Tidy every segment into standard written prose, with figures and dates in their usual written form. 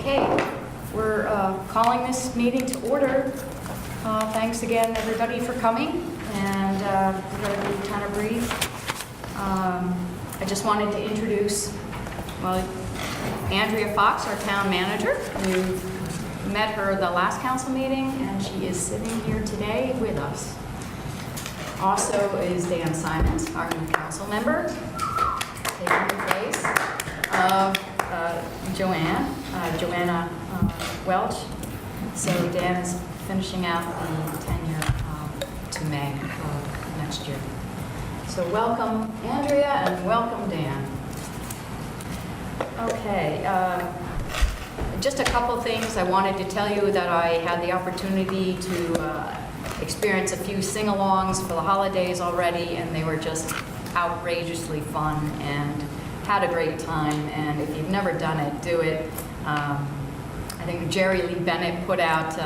Okay, we're calling this meeting to order. Thanks again, everybody, for coming, and we're going to be kind of brief. I just wanted to introduce, well, Andrea Fox, our town manager. We met her the last council meeting, and she is sitting here today with us. Also is Dan Simons, our new council member, taking the place of Joanna Welch. So Dan is finishing out the tenure to May of next year. So welcome Andrea and welcome Dan. Okay, just a couple things I wanted to tell you that I had the opportunity to experience a few sing-alongs for the holidays already, and they were just outrageously fun and had a great time. And if you've never done it, do it. I think Jerry Lee Bennett put out,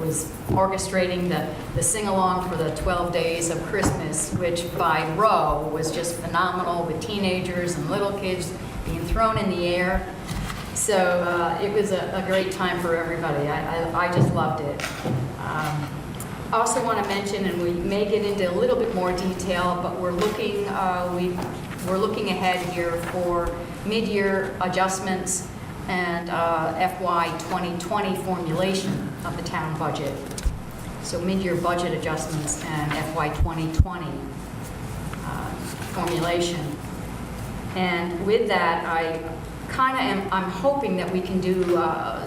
was orchestrating the sing-along for the 12 Days of Christmas, which by row was just phenomenal, with teenagers and little kids being thrown in the air. So it was a great time for everybody. I just loved it. I also want to mention, and we may get into a little bit more detail, but we're looking ahead here for mid-year adjustments and FY 2020 formulation of the town budget. So mid-year budget adjustments and FY 2020 formulation. And with that, I'm hoping that we can do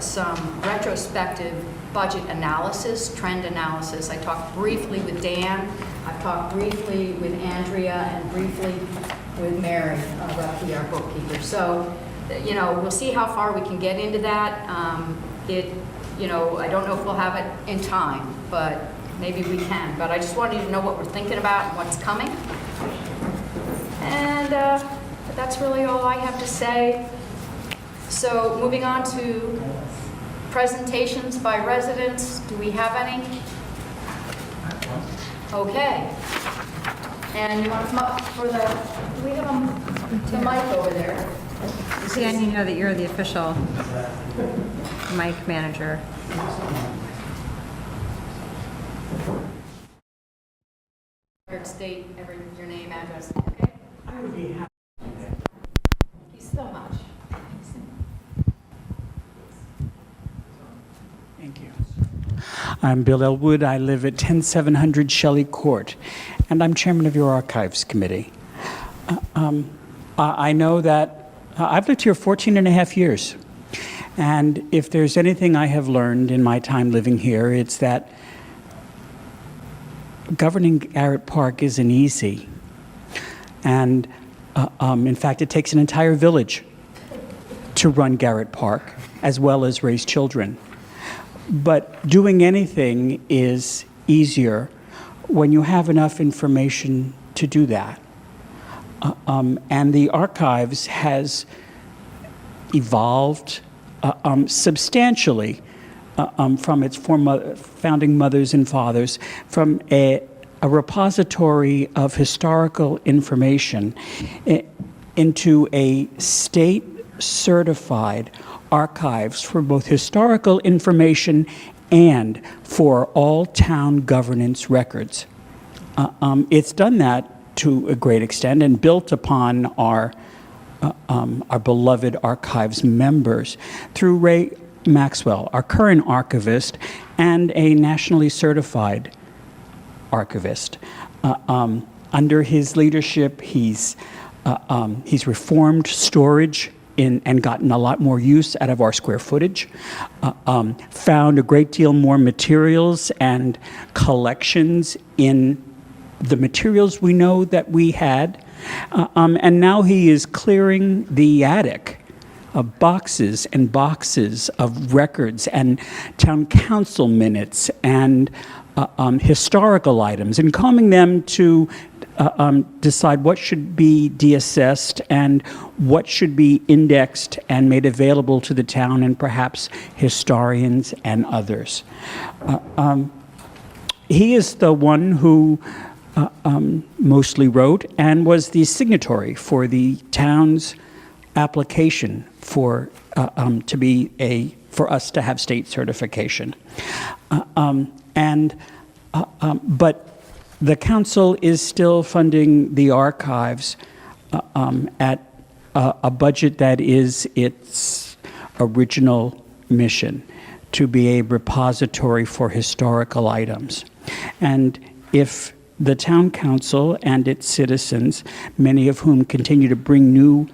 some retrospective budget analysis, trend analysis. I talked briefly with Dan, I've talked briefly with Andrea, and briefly with Mary Ruffy, our bookkeeper. So, we'll see how far we can get into that. I don't know if we'll have it in time, but maybe we can. But I just wanted you to know what we're thinking about and what's coming. And that's really all I have to say. So moving on to presentations by residents. Do we have any? Okay. And you want to come up for the, do we have the mic over there? Dan, you know that you're the official mic manager. State your name, address, okay? I would be happy. Thank you so much. Thank you. I'm Bill Elwood. I live at 10700 Shelley Court, and I'm chairman of your archives committee. I know that I've lived here 14 and a half years, and if there's anything I have learned in my time living here, it's that governing Garrett Park isn't easy. And in fact, it takes an entire village to run Garrett Park, as well as raise children. But doing anything is easier when you have enough information to do that. And the archives has evolved substantially from its founding mothers and fathers, from a repository of historical information into a state-certified archives for both historical information and for all town governance records. It's done that to a great extent and built upon our beloved archives members through Ray Maxwell, our current archivist, and a nationally certified archivist. Under his leadership, he's reformed storage and gotten a lot more use out of our square footage, found a great deal more materials and collections in the materials we know that we had, and now he is clearing the attic of boxes and boxes of records and town council minutes and historical items, and combing them to decide what should be deassessed and what should be indexed and made available to the town and perhaps historians and others. He is the one who mostly wrote and was the signatory for the town's application for to be a for us to have state certification. But the council is still funding the archives at a budget that is its original mission, to be a repository for historical items. And if the town council and its citizens, many of whom continue to bring new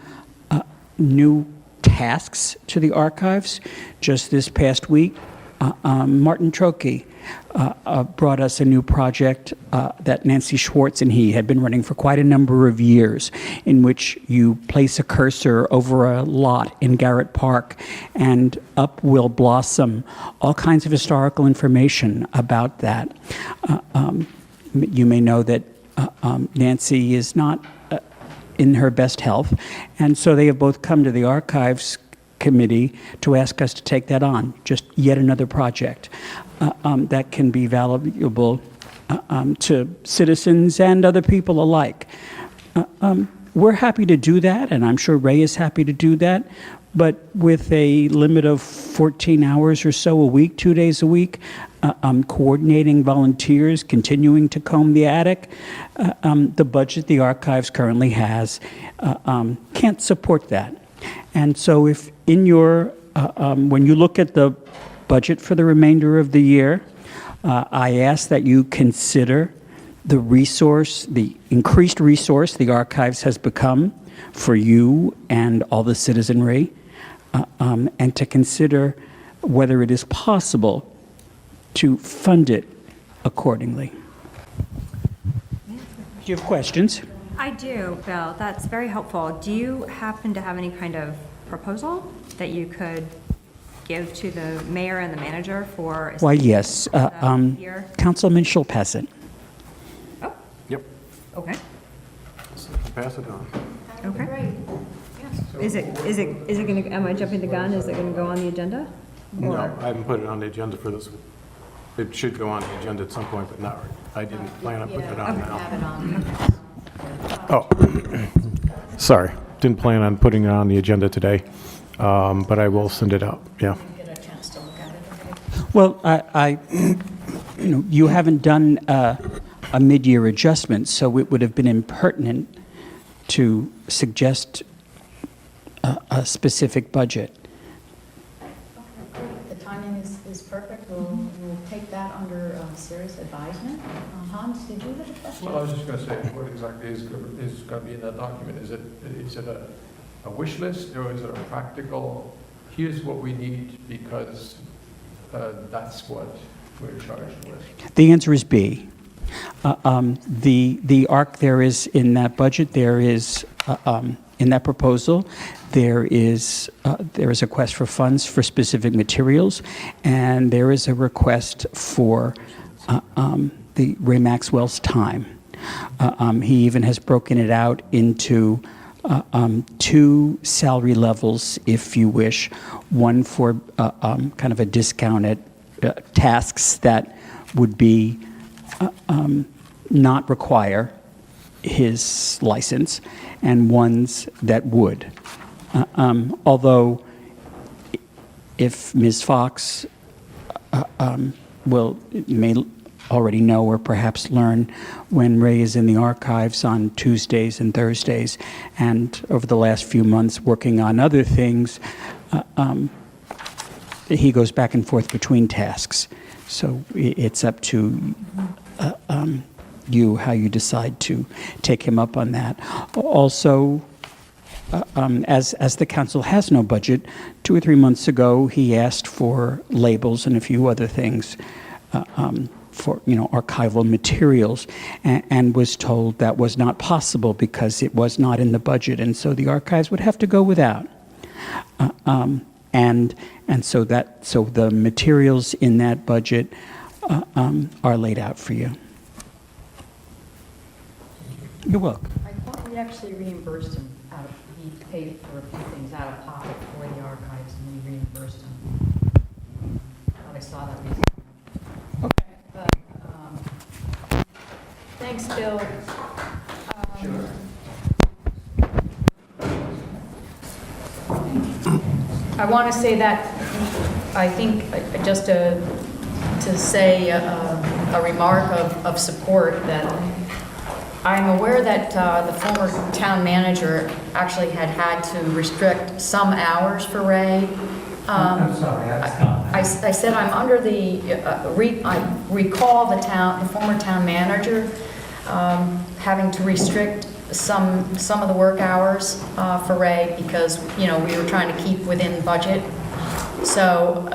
tasks to the archives, just this past week, Martin Trokey brought us a new project that Nancy Schwartz and he had been running for quite a number of years, in which you place a cursor over a lot in Garrett Park and up will blossom all kinds of historical information about that. You may know that Nancy is not in her best health, and so they have both come to the Archives Committee to ask us to take that on, just yet another project that can be valuable to citizens and other people alike. We're happy to do that, and I'm sure Ray is happy to do that, but with a limit of 14 hours or so a week, 2 days a week, coordinating volunteers, continuing to comb the attic, the budget the archives currently has can't support that. And so if in your, when you look at the budget for the remainder of the year, I ask that you consider the resource, the increased resource the archives has become for you and all the citizenry, and to consider whether it is possible to fund it accordingly. Do you have questions? I do, Bill. That's very helpful. Do you happen to have any kind of proposal that you could give to the mayor and the manager for? Why, yes. Year? Councilman Schulpeasant. Oh, Yep. okay. Pass it on. Okay. Great. Is it gonna, am I jumping the gun? Is it gonna go on the agenda? No, Or- I haven't put it on the agenda for this. It should go on the agenda at some point, but not, I didn't plan on putting it on now. Have it on. Oh, sorry. Didn't plan on putting it on the agenda today, but I will send it out, yeah. Get a chance to look at it, okay? Well, you haven't done a mid-year adjustment, so it would have been impertinent to suggest a specific budget. The timing is perfect. We'll take that under serious advisement. Hans, did you have a question? Well, I was just going to say, what exactly is going to be in that document? Is it a wish list, or is it a practical, here's what we need because that's what we're charged with? The answer is B. The arc there is in that budget, there is, in that proposal, there is a request for funds for specific materials, and there is a request for the Ray Maxwell's time. He even has broken it out into two salary levels, if you wish, one for kind of a discounted tasks that would be not require his license, and ones that would. Although, if Ms. Fox may already know or perhaps learn, when Ray is in the archives on Tuesdays and Thursdays, and over the last few months working on other things, he goes back and forth between tasks. So it's up to you how you decide to take him up on that. Also, as the council has no budget, 2 or 3 months ago, he asked for labels and a few other things for archival materials, and was told that was not possible because it was not in the budget, and so the archives would have to go without. So the materials in that budget are laid out for you. You're welcome. I thought we actually reimbursed him he paid for a few things out of pocket for the archives, and we reimbursed him. Thought I saw that recently. Okay. But, thanks, Bill. I want to say that I think just to say a remark of support, that I'm aware that the former town manager actually had to restrict some hours for Ray. I'm sorry, I said I'm under the, I recall the former town manager having to restrict some of the work hours for Ray because, we were trying to keep within budget. So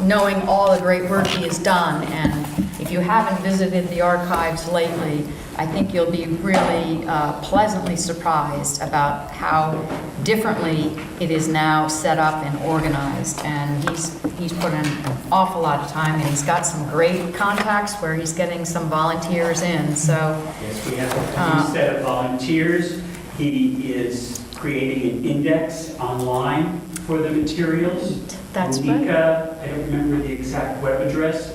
knowing all the great work he has done, and if you haven't visited the archives lately, I think you'll be really pleasantly surprised about how differently it is now set up and organized. And he's put in an awful lot of time, and he's got some great contacts where he's getting some volunteers in. So yes, we have a new set of volunteers. He is creating an index online for the materials. That's Monica, I don't remember the exact web address.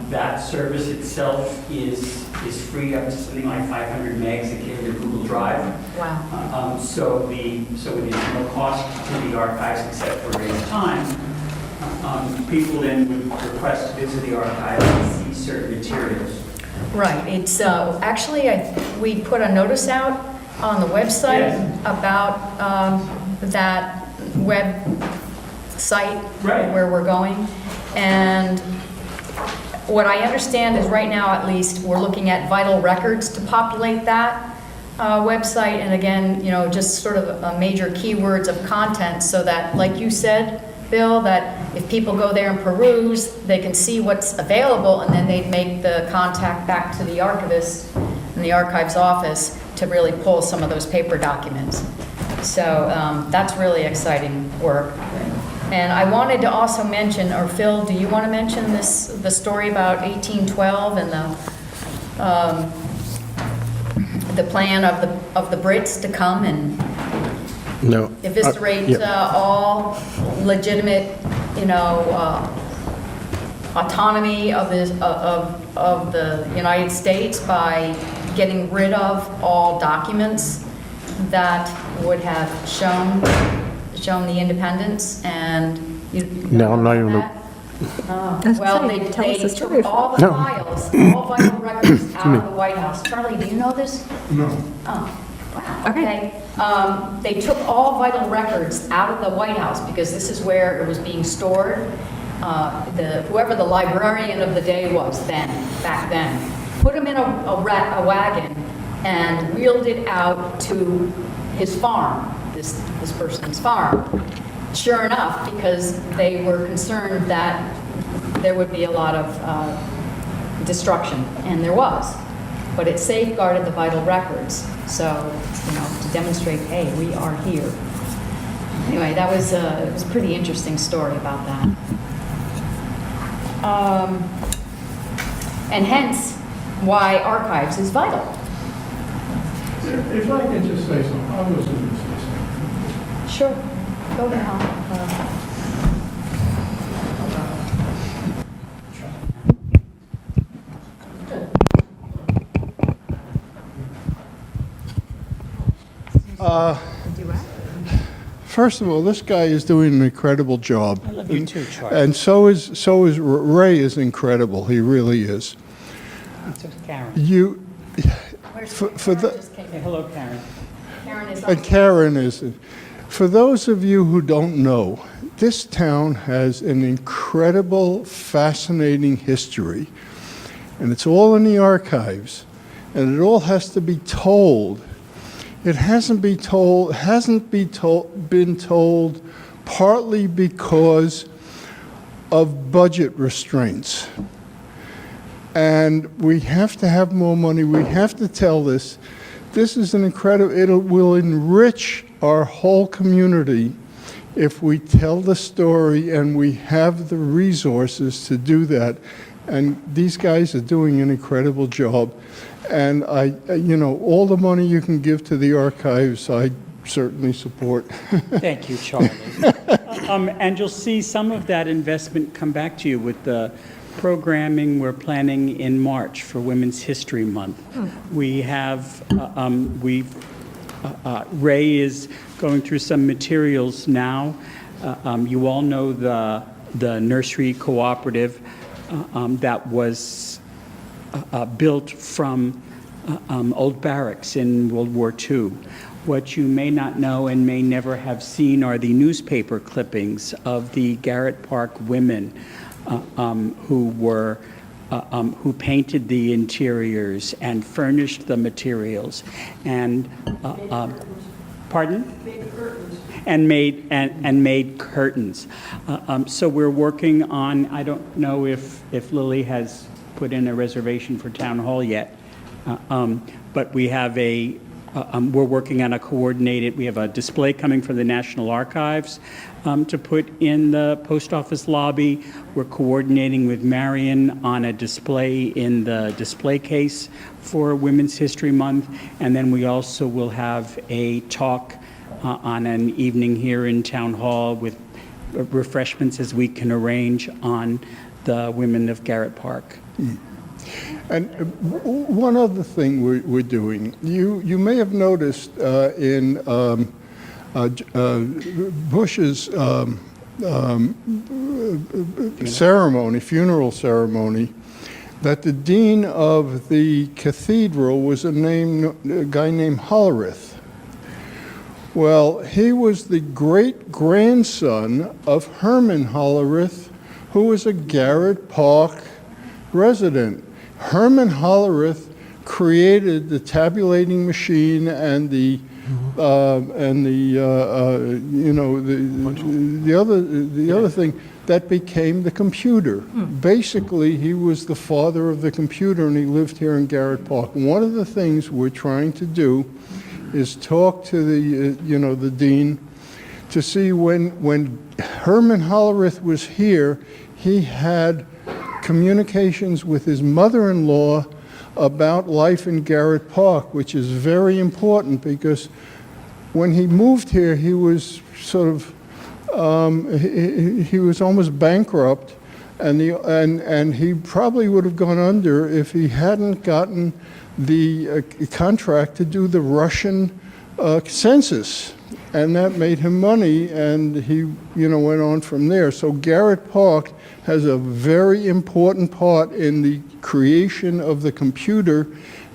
That service itself is free up to something like 500 megs that came to Google Drive. Wow. So with no cost to the archives except for Ray's time, people then would request to visit the archives and see certain materials. Right. It's actually, we put a notice out on the website Yes. about that website Right. where we're going. And what I understand is right now, at least, we're looking at vital records to populate that website. And again, just sort of major keywords of content so that, like you said, Bill, that if people go there and peruse, they can see what's available, and then they'd make the contact back to the archivist in the archives office to really pull some of those paper documents. So that's really exciting work. And I wanted to also mention, or Phil, do you want to mention the story about 1812 and the plan of the Brits to come and No. eviscerate Yeah. all legitimate, autonomy of the United States by getting rid of all documents that would have shown the independence, and you No, I'm not know even- that? Well, they took all the No. files, all vital records out of the White House. Charlie, do you know this? No. Oh, wow, okay. They took all vital records out of the White House because this is where it was being stored. Whoever the librarian of the day was back then, put him in a wagon and wheeled it out to his farm, this person's farm. Sure enough, because they were concerned that there would be a lot of destruction, and there was. But it safeguarded the vital records, so, to demonstrate, hey, we are here. Anyway, it was a pretty interesting story about that. And hence, why archives is vital. If I could just say something, I was going to say something. Sure, go ahead. First of all, this guy is doing an incredible job. I love you too, Charlie. And so is Ray is incredible. He really is. So Karen. You, Where's For Karen the- just came Hey, in. hello, Karen. Karen is and on. Karen is, for those of you who don't know, this town has an incredible, fascinating history. And it's all in the archives. And it all has to be told. It hasn't been told partly because of budget restraints. And we have to have more money. We have to tell this. This is an incredible, it will enrich our whole community if we tell the story and we have the resources to do that. And these guys are doing an incredible job. And all the money you can give to the archives, I certainly support. Thank you, Charlie. And you'll see some of that investment come back to you with the programming we're planning in March for Women's History Month. We have, Ray is going through some materials now. You all know the the nursery cooperative that was built from old barracks in World War II. What you may not know and may never have seen are the newspaper clippings of the Garrett Park women who painted the interiors and furnished the materials and pardon? And made curtains. So we're working on, I don't know if Lily has put in a reservation for Town Hall yet, but we have we're working on we have a display coming from the National Archives to put in the post office lobby. We're coordinating with Marion on a display in the display case for Women's History Month. And then we also will have a talk on an evening here in Town Hall with refreshments as we can arrange on the women of Garrett Park. And one other thing we're doing, you may have noticed in Bush's funeral ceremony, that the dean of the cathedral was a guy named Hollerith. Well, he was the great-grandson of Herman Hollerith, who was a Garrett Park resident. Herman Hollerith created the tabulating machine and the other thing that became the computer. Basically, he was the father of the computer, and he lived here in Garrett Park. One of the things we're trying to do is talk to the dean to see when Herman Hollerith was here, he had communications with his mother-in-law about life in Garrett Park, which is very important because when he moved here, he was sort of he was almost bankrupt, and he probably would have gone under if he hadn't gotten the contract to do the Russian census, and that made him money, and he went on from there. So Garrett Park has a very important part in the creation of the computer,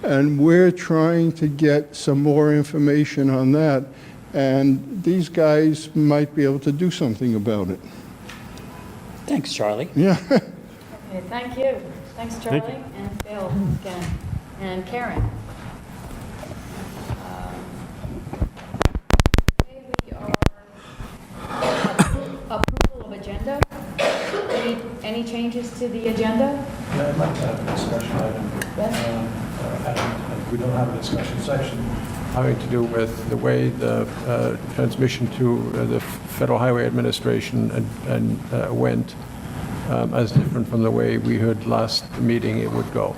and we're trying to get some more information on that, and these guys might be able to do something about it. Thanks, Charlie. Yeah. Okay, thank you. Thanks, Charlie, and Bill again, and Karen. Okay, we are approval of agenda. Any changes to the agenda? Yeah, I'd like to have a discussion item. We don't have a discussion section. Having to do with the way the transmission to the Federal Highway Administration went, as different from the way we heard last meeting it would go.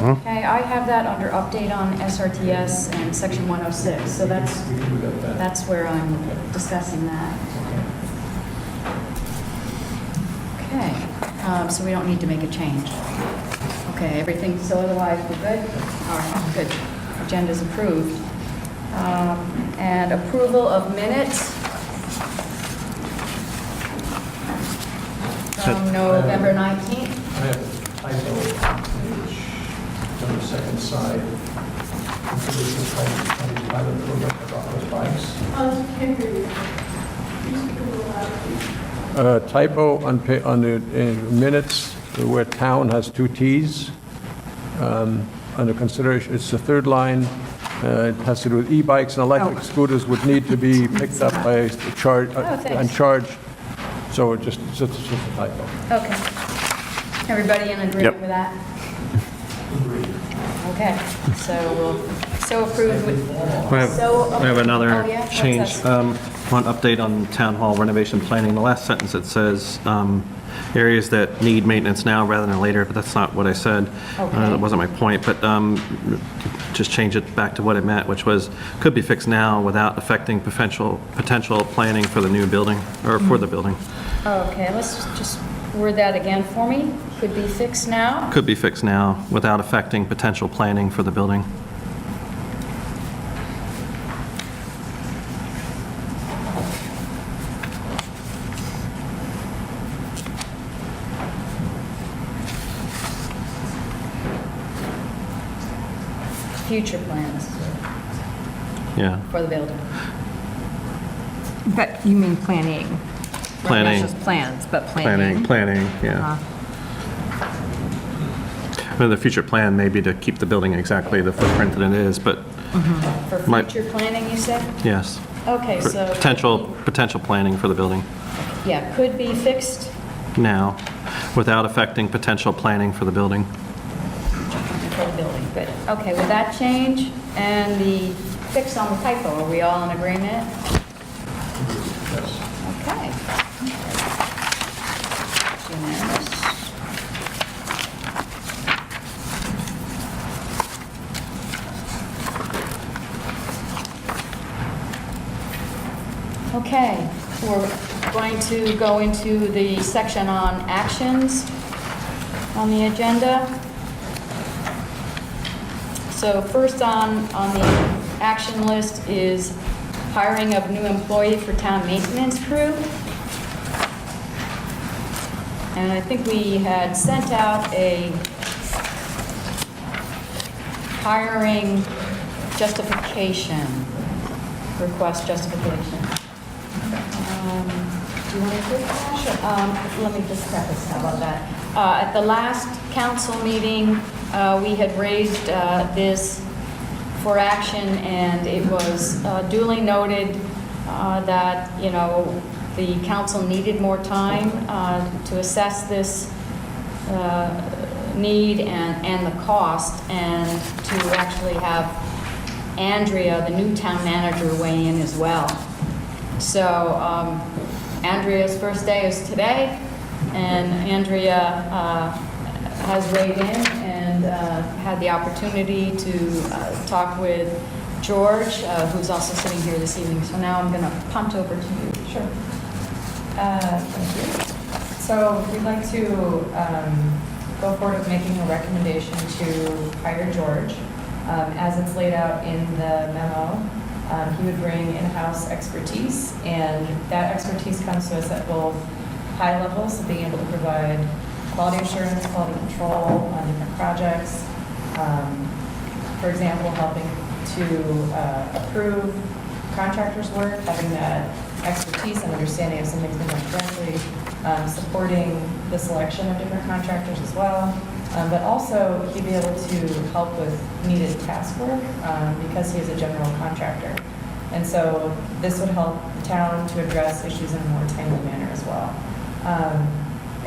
Okay, I have that under update on SRTS and section 106, so that's where I'm discussing that. Okay, so we don't need to make a change. Okay, everything, so otherwise we're good? All right, good. Agenda's approved. And approval of minutes from November 19th. I have a typo page on the second side. This is pilot program about those bikes. Typo on the minutes where town has two T's. Under consideration, it's the third line. It has to do with e-bikes and electric scooters would need to be picked up by charge and charged. So it's just a typo. Okay. Everybody in agreement with that? Okay, so approved with, We have another oh, yeah? What's change. this? One update on town hall renovation planning. The last sentence, it says areas that need maintenance now rather than later, but that's not what I said. Okay. That wasn't my point, but just change it back to what it meant, which was could be fixed now without affecting potential planning for the new building or for the building. Okay, let's just word that again for me. Could be fixed now. Could be fixed now without affecting potential planning for the building. future plans Yeah, for the building. But you mean planning? Planning. Not just plans, but planning. planning, yeah. And the future plan may be to keep the building exactly the footprint that it is, but For Might- future planning, you said? yes. Okay, For so. Potential planning for the building Yeah, could be fixed now, without affecting potential planning for the building. for the building, good. Okay, with that change and the fix on the typo, are we all in agreement? Yes. Okay. It's unanimous. Okay, we're going to go into the section on actions on the agenda. So first on the action list is hiring of new employee for town maintenance crew. And I think we had sent out a hiring justification, request justification. Do you want to do that? Sure. Let me just preface, how about that? At the last council meeting, we had raised this for action, and it was duly noted that, you know, the council needed more time to assess this need and the cost, and to actually have Andrea, the new town manager, weigh in as well. So Andrea's first day is today, and Andrea has weighed in and had the opportunity to talk with George, who's also sitting here this evening. So now I'm going to punt over to you. Sure. Thank you. So we'd like to go forward with making a recommendation to hire George. As it's laid out in the memo, he would bring in-house expertise, and that expertise comes to us at both high levels of being able to provide quality assurance, quality control on different projects. For example, helping to approve contractors' work, having that expertise and understanding of something's been done correctly, supporting the selection of different contractors as well. But also, he'd be able to help with needed task work because he is a general contractor. And so this would help the town to address issues in a more timely manner as well.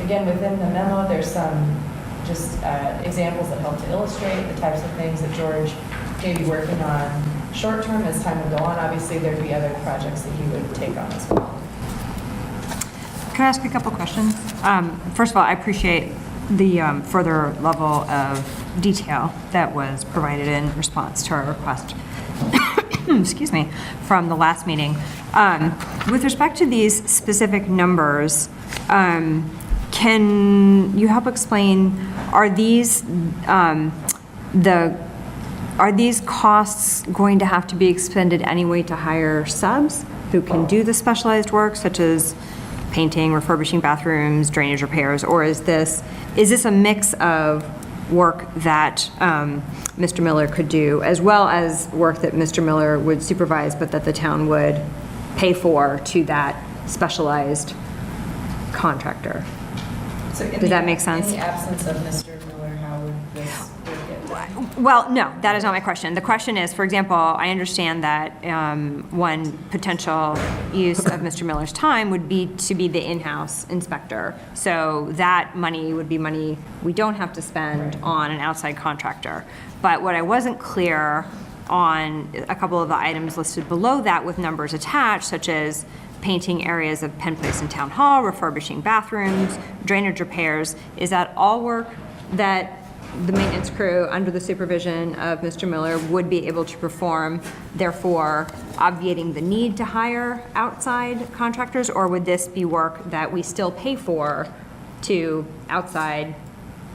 Again, within the memo, there's some just examples that help to illustrate the types of things that George may be working on short term. As time would go on, obviously there'd be other projects that he would take on as well. Can I ask a couple questions? First of all, I appreciate the further level of detail that was provided in response to our request, excuse me, from the last meeting. With respect to these specific numbers, can you help explain, are these costs going to have to be expended anyway to hire subs who can do the specialized work, such as painting, refurbishing bathrooms, drainage repairs, or is this a mix of work that Mr. Miller could do, as well as work that Mr. Miller would supervise, but that the town would pay for to that specialized contractor? So Does that make sense? In the absence of Mr. Miller, how would this work? Well, no, that is not my question. The question is, for example, I understand that one potential use of Mr. Miller's time would be to be the in-house inspector. So that money would be money we don't have to spend on an outside contractor. But what I wasn't clear on a couple of the items listed below that with numbers attached, such as painting areas of Penn Place and Town Hall, refurbishing bathrooms, drainage repairs, is that all work that the maintenance crew under the supervision of Mr. Miller would be able to perform, therefore obviating the need to hire outside contractors? Or would this be work that we still pay for to outside,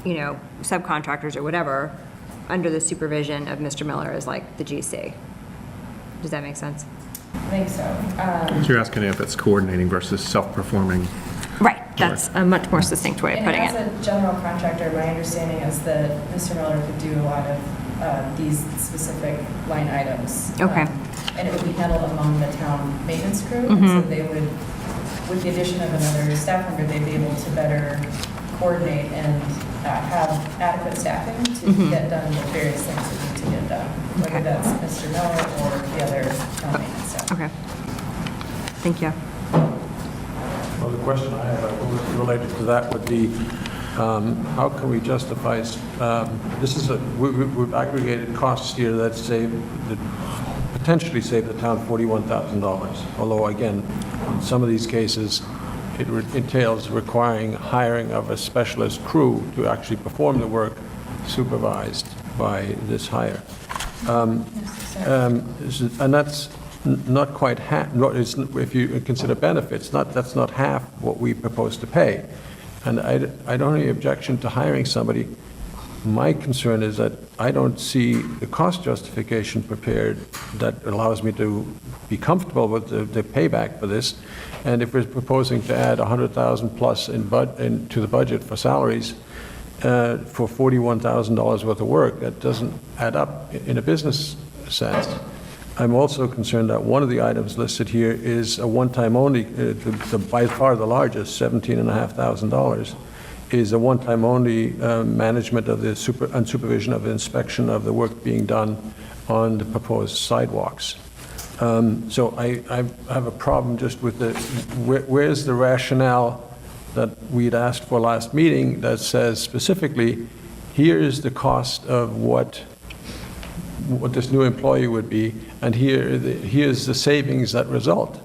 subcontractors or whatever, under the supervision of Mr. Miller as like the GC? Does that make sense? I think so. So you're asking if it's coordinating versus self-performing? Right, that's a much more succinct way of And putting as it. a general contractor, my understanding is that Mr. Miller could do a lot of these specific line items. Okay. And it would be handled among the town maintenance crew. And so they would, with the addition of another staff member, they'd be able to better coordinate and have adequate staffing to get done the various things that need to get done, whether Okay. that's Mr. Miller or the other town maintenance staff. Okay. Thank you. Well, the question I have related to that would be, how can we justify, we've aggregated costs here that potentially save the town $41,000. Although, again, in some of these cases, it entails requiring hiring of a specialist crew to actually perform the work supervised by this hire. And that's not quite half, if you consider benefits, that's not half what we propose to pay. And I don't have any objection to hiring somebody. My concern is that I don't see the cost justification prepared that allows me to be comfortable with the payback for this. And if we're proposing to add $100,000 plus into the budget for salaries for $41,000 worth of work, that doesn't add up in a business sense. I'm also concerned that one of the items listed here is a one-time only, by far the largest, $17,500, is a one-time only management of the and supervision of the inspection of the work being done on the proposed sidewalks. So I have a problem just with where's the rationale that we'd asked for last meeting that says specifically, here is the cost of what this new employee would be, and here's the savings that result.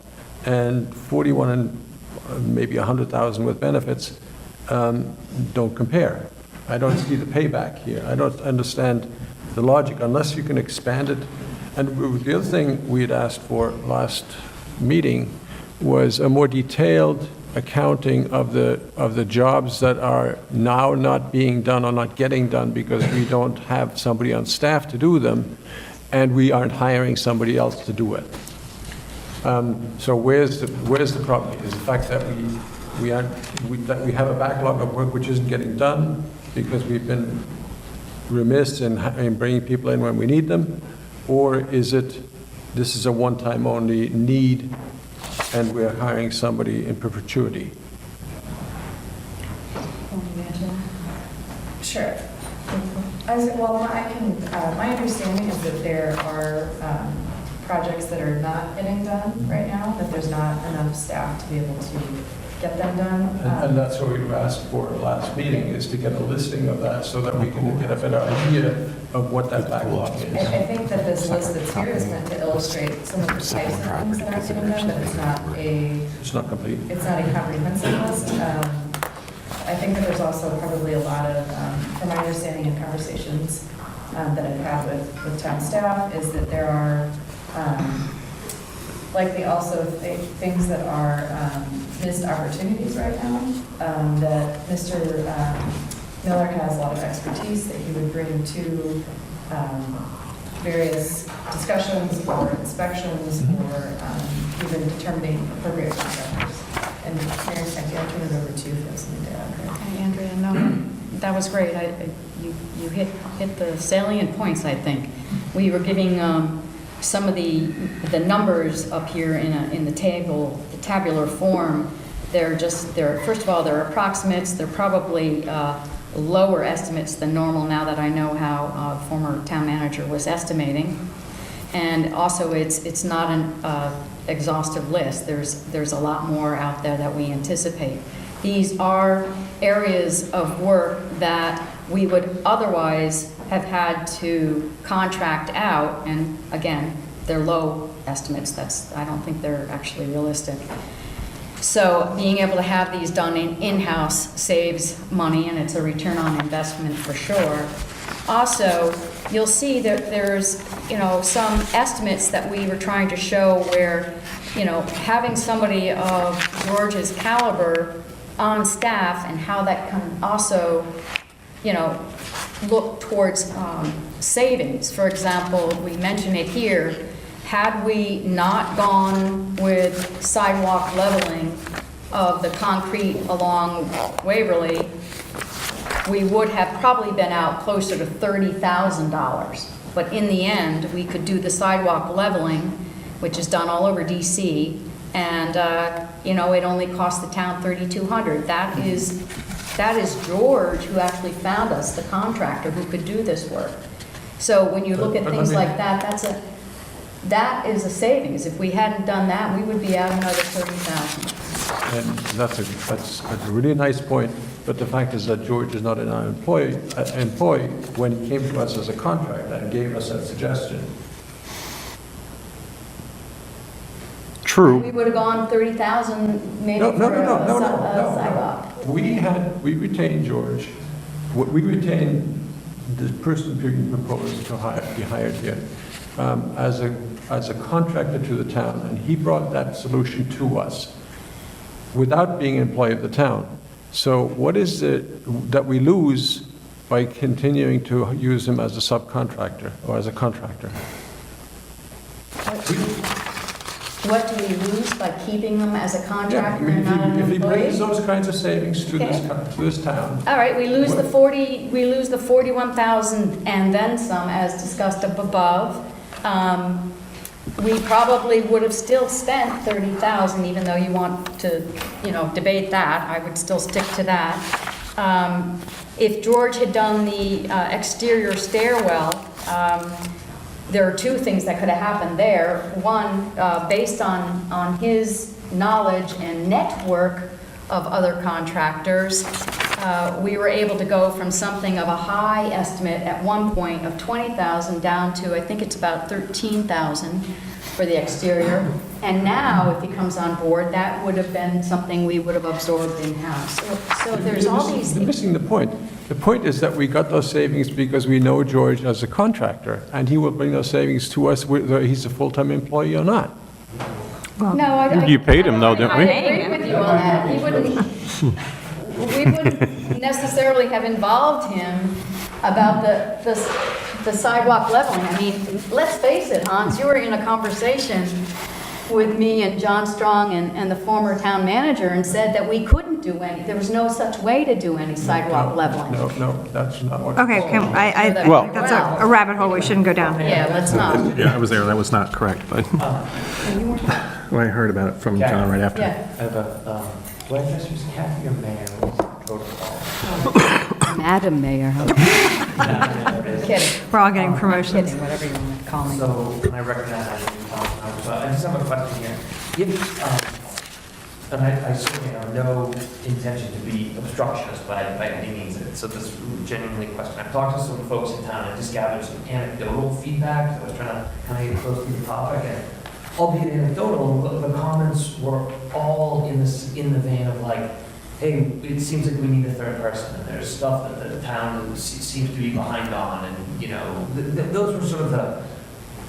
And 41 and maybe 100,000 with benefits don't compare. I don't see the payback here. I don't understand the logic unless you can expand it. And the other thing we had asked for last meeting was a more detailed accounting of the jobs that are now not being done or not getting done because we don't have somebody on staff to do them, and we aren't hiring somebody else to do it. So where's the problem? Is the fact that we have a backlog of work which isn't getting done because we've been remiss in bringing people in when we need them, or is it this is a one-time only need and we're hiring somebody in perpetuity? Sure. My understanding is that there are projects that are not getting done right now, that there's not enough staff to be able to get them done. And that's what we asked for last meeting, is to get a listing of that so that we can get a better idea of what that backlog is. I think that this list that's here is meant to illustrate some of the types of things that are getting done, but It's not complete. it's not a comprehensive list. I think that there's also probably a lot of, from my understanding in conversations that I've had with town staff, is that there are likely also things that are missed opportunities right now, that Mr. Miller has a lot of expertise that he would bring to various discussions or inspections or even determining appropriate contractors. And Mary, I'll turn it over to you if you have something to add. Hey, Andrea, no, that was great. You hit the salient points, I think. We were giving some of the numbers up here in the table, the tabular form. First of all, they're approximates. They're probably lower estimates than normal now that I know how former town manager was estimating. And also, it's not an exhaustive list. There's a lot more out there that we anticipate. These are areas of work that we would otherwise have had to contract out, and again, they're low estimates. I don't think they're actually realistic. So being able to have these done in-house saves money, and it's a return on investment for sure. Also, you'll see that there's, some estimates that we were trying to show where, having somebody of George's caliber on staff and how that can also, look towards savings. For example, we mention it here, had we not gone with sidewalk leveling of the concrete along Waverly, we would have probably been out closer to $30,000. But in the end, we could do the sidewalk leveling, which is done all over DC, and, it only cost the town $3,200. That is George who actually found us, the contractor who could do this work. So when you look at But things let me- like that is a savings. If we hadn't done that, we would be out another $30,000. And that's a really nice point, but the fact is that George is not an employee when he came to us as a contractor and gave us that suggestion. We True. would have gone 30,000 maybe No, no, for no, no, a no, no, sidewalk. no. We retained George, we retained the person being proposed to be hired here as a contractor to the town, and he brought that solution to us without being an employee of the town. So what is it that we lose by continuing to use him as a subcontractor or as a contractor? What do we lose by keeping them as a contractor and not an If he brings employee? those kinds of savings to this town, All right, we lose the 41,000 and then some, as discussed up above. We probably would have still spent 30,000, even though you want to, debate that. I would still stick to that. If George had done the exterior stairwell, there are two things that could have happened there. One, based on his knowledge and network of other contractors, we were able to go from something of a high estimate at one point of 20,000 down to, I think it's about 13,000 for the exterior. And now, if he comes on board, that would have been something we would have absorbed in-house. So there's all these You're missing the point. The point is that we got those savings because we know George as a contractor, and he will bring those savings to us whether he's a full-time employee or not. No, I... You paid him though, didn't we? I agree with you on that. We wouldn't necessarily have involved him about the sidewalk leveling. I mean, let's face it, Hans, you were in a conversation with me and John Strong and the former town manager and said that we couldn't do any, there was no such way to do any sidewalk leveling. No, that's not what. Okay, Well- that's a rabbit hole we shouldn't go down. Yeah, let's not. Yeah, I was there, that was not correct, but well, I heard about it from John right after. Yeah. I have a, what address was Kathy or Mayor? Protocol. Madam Mayor. Kidding. We're all getting promotions. Kidding, whatever you want to call me. So, and I recognize that in the council, but I just have a question here. If, and I certainly have no intention to be obstructionist by any means, so this is genuinely a question. I've talked to some folks in town, I just gathered some anecdotal feedback, I was trying to kind of get close to the topic, and albeit anecdotal, the comments were all in the vein of like, hey, it seems like we need a third person, and there's stuff that the town seems to be behind on, and, those were sort of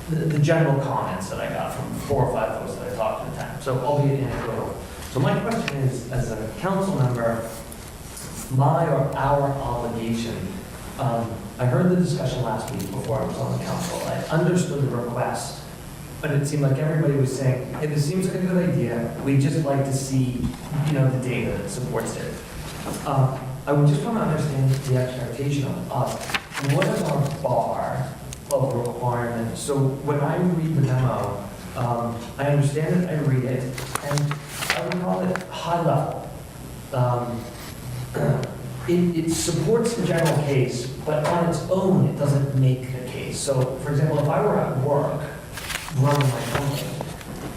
the general comments that I got from 4 or 5 folks that I talked to in town, so albeit anecdotal. So my question is, as a council member, my or our obligation, I heard the discussion last week before I was on the council, I understood the request, but it seemed like everybody was saying, hey, this seems like a good idea, we'd just like to see, the data that supports it. I would just want to understand the expectation of us. What is our bar of requirement? So when I read the memo, I understand it, I read it, and I would call it high level. It supports the general case, but on its own, it doesn't make the case. So, for example, if I were at work running my company,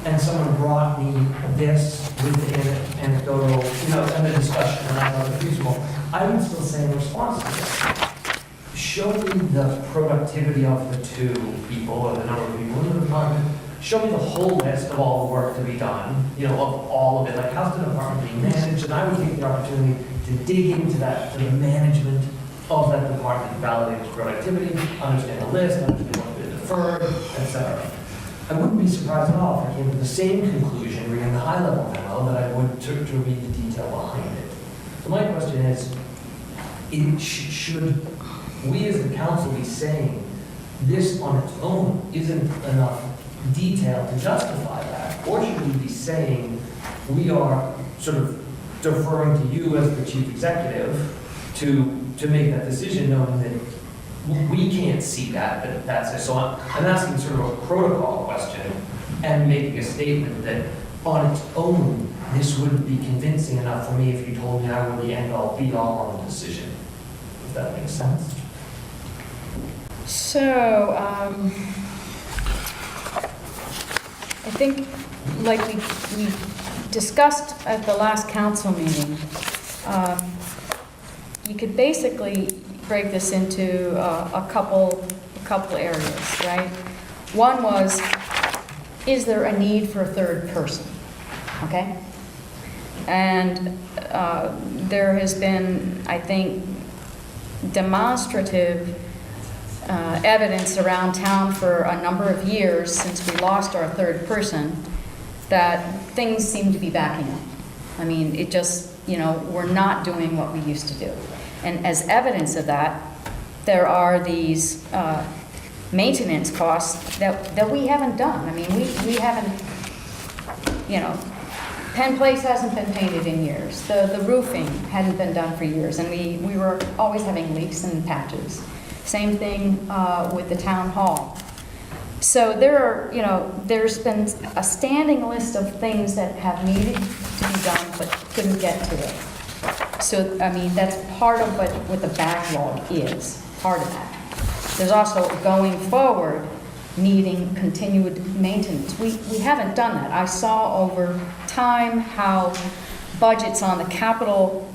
and someone brought me this with the anecdotal, and the discussion, and I thought it was reasonable, I would still say in response to this, show me the productivity of the 2 people, or the number of people in the department. Show me the whole list of all the work to be done, of all of it. Like, how's the department being managed? And I would take the opportunity to dig into that, to the management of that department, validate its productivity, understand the list, understand what's been deferred, etc. I wouldn't be surprised at all if I came to the same conclusion reading the high-level memo that I would to read the detail behind it. So my question is, should we as the council be saying this on its own isn't enough detail to justify that? Or should we be saying we are sort of deferring to you as the chief executive to make that decision, knowing that we can't see that, but that's it. So I'm asking sort of a protocol question and making a statement that on its own, this wouldn't be convincing enough for me if you told me I were the end-all, be-all on the decision. If that makes sense. So, I think, like we discussed at the last council meeting, you could basically break this into a couple areas, right? One was, is there a need for a third person? Okay? And there has been, I think, demonstrative evidence around town for a number of years since we lost our third person that things seem to be backing up. I mean, it just, we're not doing what we used to do. And as evidence of that, there are these maintenance costs that we haven't done. I mean, we haven't, Penn Place hasn't been painted in years. The roofing hadn't been done for years, and we were always having leaks and patches. Same thing with the town hall. So there's been a standing list of things that have needed to be done but couldn't get to it. So, I mean, that's part of what the backlog is, part of that. There's also going forward needing continued maintenance. We haven't done that. I saw over time how budgets on the capital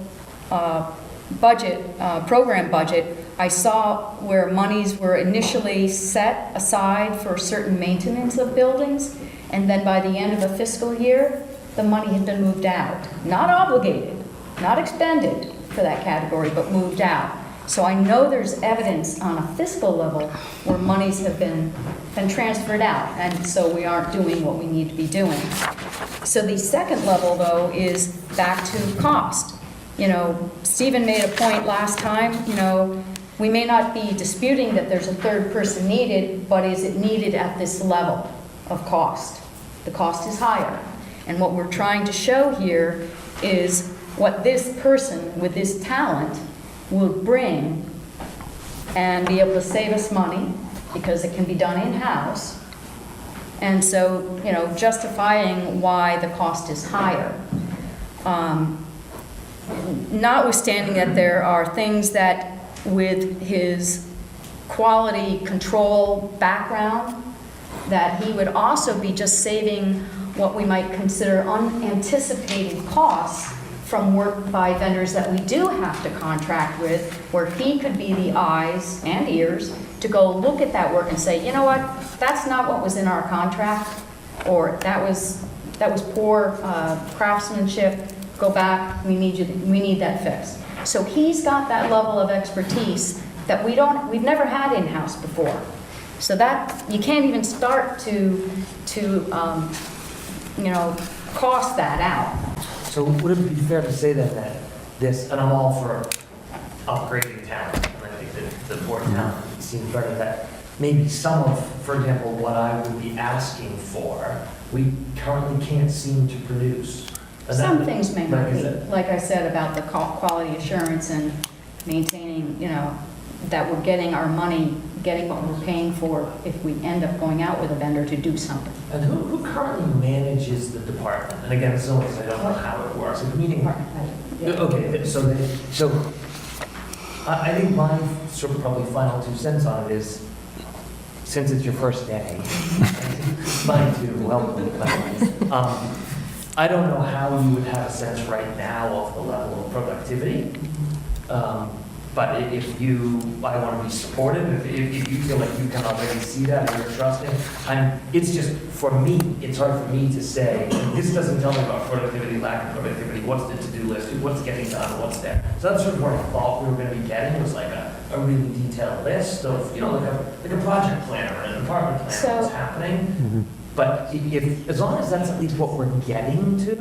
program budget, I saw where monies were initially set aside for certain maintenance of buildings, and then by the end of the fiscal year, the money had been moved out. Not obligated, not expended for that category, but moved out. So I know there's evidence on a fiscal level where monies have been transferred out, and so we aren't doing what we need to be doing. So the second level, though, is back to cost. Stephen made a point last time, we may not be disputing that there's a third person needed, but is it needed at this level of cost? The cost is higher. And what we're trying to show here is what this person with this talent will bring and be able to save us money because it can be done in-house. And so, justifying why the cost is higher. Notwithstanding that there are things that with his quality control background, that he would also be just saving what we might consider unanticipated costs from work by vendors that we do have to contract with, where he could be the eyes and ears to go look at that work and say, you know what, that's not what was in our contract, or that was poor craftsmanship, go back, we need that fixed. So he's got that level of expertise that we've never had in-house before. So that, you can't even start to cost that out. So would it be fair to say then that this, and I'm all for upgrading talent, and I think that the board talent seems better, that maybe some of, for example, what I would be asking for, we currently can't seem to produce. Some things may not be, like I said about the quality assurance and maintaining, that we're getting our money, getting what we're paying for if we end up going out with a vendor to do something. And who currently manages the department? And again, so I don't know how it works. Okay, so I think my sort of probably final 2 cents on it is, since it's your first day, mine too, welcome. I don't know how you would have a sense right now of the level of productivity. But I want to be supportive. If you feel like you can already see that and you're trusting, it's just, for me, it's hard for me to say, this doesn't tell me about productivity, lack of productivity, what's the to-do list, what's getting done, what's there. So that's sort of what I thought we were going to be getting, was like a really detailed list of, like a project planner and an department planner, what's happening. Mm-hmm. But as long as that's at least what we're getting to,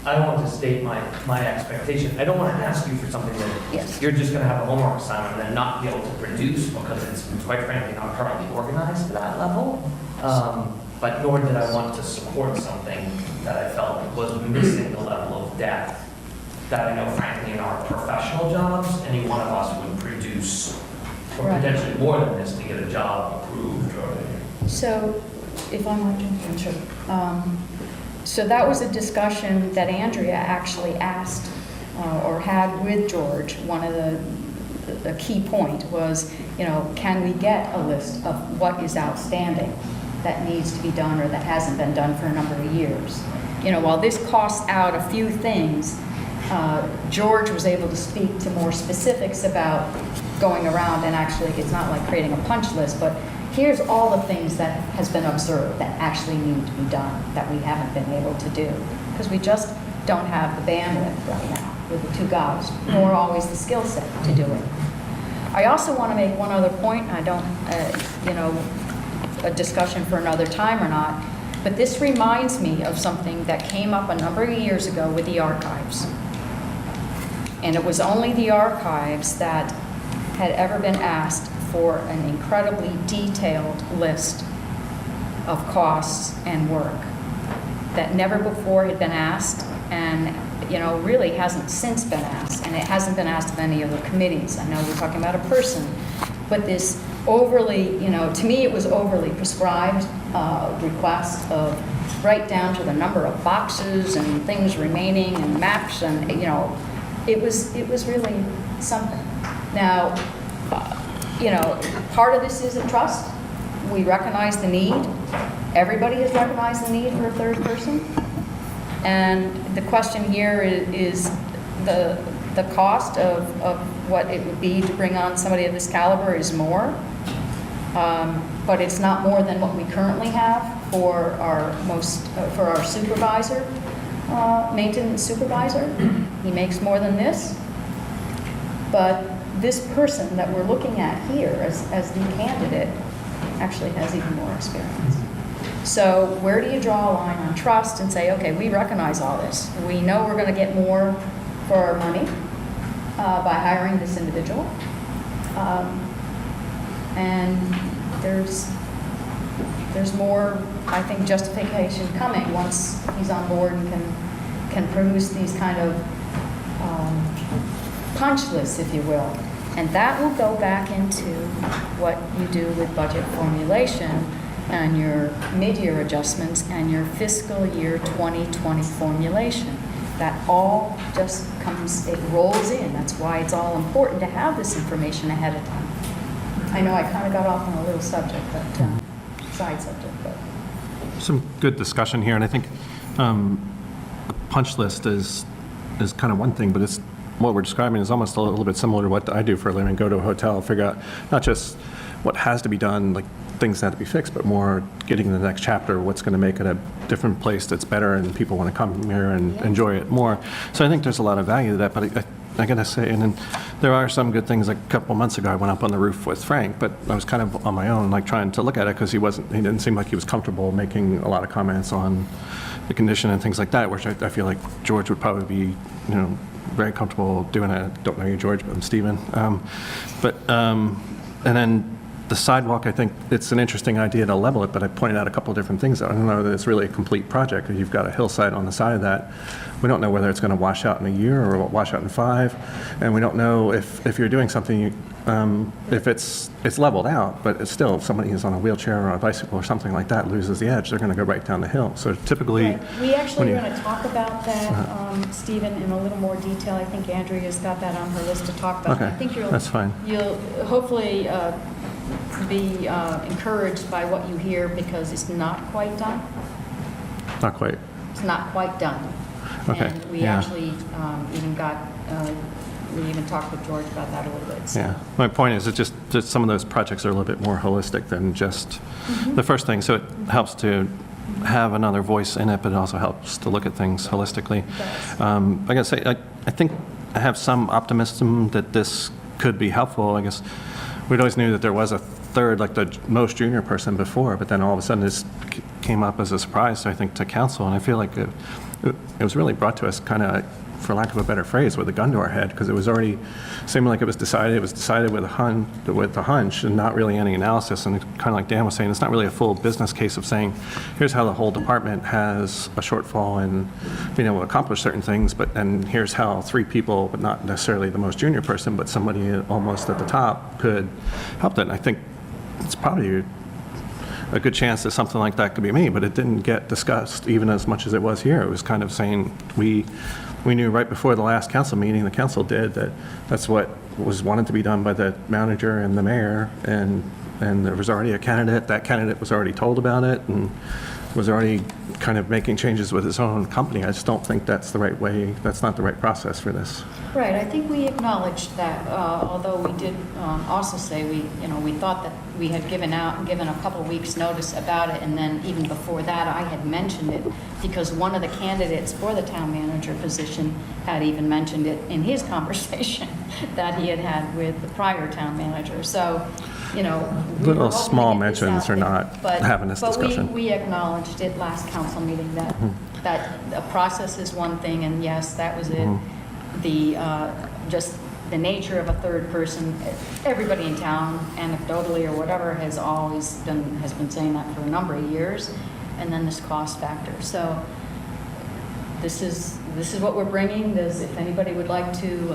I don't want to state my expectation. I don't want to ask you for something that you're just going to have a homework assignment and then not be able to produce because it's, quite frankly, not currently organized to that level. But nor did I want to support something that I felt was missing the level of depth that I know frankly in our professional jobs, any one of us would produce, or Right. potentially more than this to get a job approved. So, if I might jump in, sure. So that was a discussion that Andrea actually asked or had with George. One of the key point was, can we get a list of what is outstanding that needs to be done or that hasn't been done for a number of years? While this costs out a few things, George was able to speak to more specifics about going around and actually, it's not like creating a punch list, but here's all the things that has been observed that actually need to be done that we haven't been able to do because we just don't have the bandwidth right now with the two guys, nor always the skill set to do it. I also want to make one other point. I don't, a discussion for another time or not, but this reminds me of something that came up a number of years ago with the archives. And it was only the archives that had ever been asked for an incredibly detailed list of costs and work that never before had been asked and, really hasn't since been asked. And it hasn't been asked of any of the committees. I know we're talking about a person, but this overly, to me it was overly prescribed request of right down to the number of boxes and things remaining and maps and, it was really something. Now, part of this is a trust. We recognize the need. Everybody has recognized the need for a third person. And the question here is the cost of what it would be to bring on somebody of this caliber is more. But it's not more than what we currently have for our supervisor, maintenance supervisor. He makes more than this. But this person that we're looking at here as the candidate actually has even more experience. So where do you draw a line on trust and say, okay, we recognize all this. We know we're going to get more for our money by hiring this individual. And there's more, I think, justification coming once he's on board and can produce these kind of punch lists, if you will. And that will go back into what you do with budget formulation and your mid-year adjustments and your fiscal year 2020 formulation. That all just comes, it rolls in. That's why it's all important to have this information ahead of time. I know I kind of got off on a little subject, but side subject, but. Some good discussion here, and I think a punch list is kind of one thing, but it's what we're describing is almost a little bit similar to what I do for a living. Go to a hotel, figure out not just what has to be done, like things that have to be fixed, but more getting the next chapter, what's going to make it a different place that's better and people want to come here and enjoy it more. So I think there's a lot of value to that, but I got to say, and then there are some good things. Like a couple months ago, I went up on the roof with Frank, but I was kind of on my own, like trying to look at it because he didn't seem like he was comfortable making a lot of comments on the condition and things like that, which I feel like George would probably be, very comfortable doing it. I don't know you, George, but I'm Stephen. And then the sidewalk, I think it's an interesting idea to level it, but I pointed out a couple of different things. I don't know that it's really a complete project. You've got a hillside on the side of that. We don't know whether it's going to wash out in a year or wash out in 5. And we don't know if you're doing something, if it's leveled out, but it's still, if somebody who's on a wheelchair or a bicycle or something like that loses the edge, they're going to go right down the hill. So typically... Right. We actually are going to talk about that, Stephen, in a little more detail. I think Andrea's got that on her list to talk about. Okay, I think that's fine. You'll hopefully be encouraged by what you hear because it's not quite done. Not quite. It's not quite done. Okay, And we yeah. actually we even talked with George about that a little bit. So. Yeah. My point is, it's just some of those projects are a little bit more holistic than just the first thing. So it helps to have another voice in it, but it also helps to look at things holistically. I gotta say, I think I have some optimism that this could be helpful. I guess we'd always knew that there was a third, like the most junior person before, but then all of a sudden this came up as a surprise, I think, to council, and I feel like it was really brought to us kind of for lack of a better phrase, with a gun to our head, because it was already, seemed like it was decided with a hunch and not really any analysis. And kind of like Dan was saying, it's not really a full business case of saying, here's how the whole department has a shortfall in being able to accomplish certain things, and here's how 3 people, but not necessarily the most junior person, but somebody almost at the top could help that. And I think it's probably a good chance that something like that could be me, but it didn't get discussed even as much as it was here. It was kind of saying, we knew right before the last council meeting, the council did, that that's what was wanted to be done by the manager and the mayor, and there was already a candidate. That candidate was already told about it and was already kind of making changes with his own company. I just don't think that's the right way, that's not the right process for this. Right, I think we acknowledged that, although we did also say we thought that we had given a couple weeks' notice about it, and then even before that, I had mentioned it because one of the candidates for the town manager position had even mentioned it in his conversation that he had had with the prior town manager. So, we were Little hoping to small get this mentions out are there, not but- having this discussion. But we acknowledged it last council meeting that a process is one thing, and yes, that was it. Just the nature of a third person, everybody in town, anecdotally or whatever, has been saying that for a number of years, and then this cost factor. So this is what we're bringing. If anybody would like to,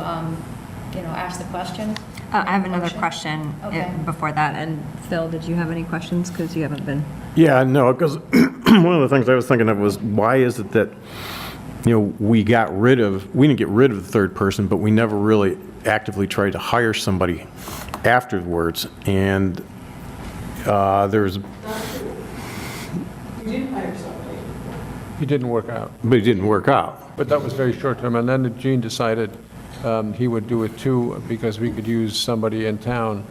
ask the question. I have another Motion? question Okay. before that. And Phil, did you have any questions? Because you haven't been. Yeah, no, because one of the things I was thinking of was, why is it that, we didn't get rid of the third person, but we never really actively tried to hire somebody afterwards, and there's, It didn't work out. but it didn't work out. But that was very short term, and then Gene decided he would do it too, because we could use somebody in town